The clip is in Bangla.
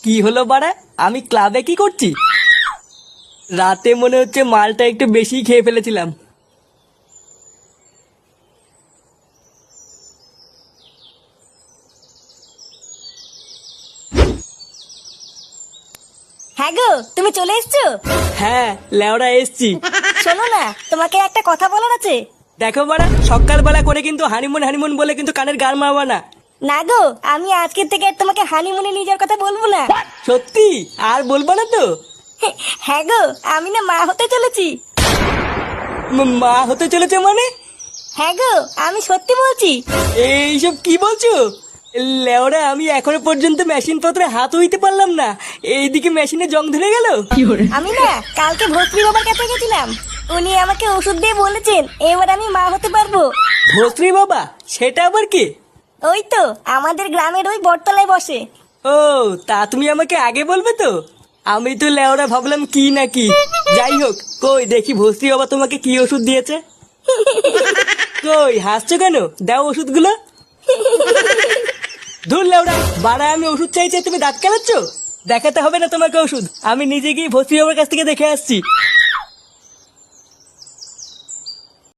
কি হলো বাড়া? আমি ক্লাবে কি করছি? রাতে মনে হচ্ছে মালটা একটু বেশি খেয়ে ফেলেছিলাম। হ্যাঁ গো, তুমি চলে এসছো? হ্যাঁ, লেওড়া এসছি। শোনো না, তোমাকে একটা কথা বলার আছে। দেখো বাড়া, সকালবেলা করে কিন্তু হানিমুন হানিমুন বলে কিন্তু কানের গান মারবা না। না গো, আমি আজকের থেকে আর তোমাকে হানিমুনে নিয়ে যাওয়ার কথা বলবো না। সত্যি? আর বলবা না তো? হ্যাঁ গো, আমি না মা হতে চলেছি। মা হতে চলেছে মানে? হ্যাঁ গো, আমি সত্যি বলছি। এইসব কি বলছো? লেওড়া, আমি এখনো পর্যন্ত মেশিন পত্রে হাত হইতে পারলাম না, এইদিকে মেশিনে জং ধরে গেল। আমি না কালকে ভস্রী বাবার কাছে গেছিলাম। উনি আমাকে ওষুধ দিয়ে বলেছেন এবার আমি মা হতে পারবো। ভস্রী বাবা? সেটা আবার কি? ওই তো আমাদের গ্রামের ওই বটতলায় বসে। ও, তা তুমি আমাকে আগে বলবে তো। আমি তো লেওড়া ভাবলাম কি না কি। যাই হোক, কই দেখি ভস্রী বাবা তোমাকে কি ওষুধ দিয়েছে। কই হাসছো কেন? দাও ওষুধগুলো। ধুর লেওড়া, বাড়া আমি ওষুধ চাইছে তুমি দাঁত কেলাচ্ছ। দেখাতে হবে না তোমাকে ওষুধ, আমি নিজে গিয়ে ভস্রী বাবার কাছ থেকে দেখে আসছি।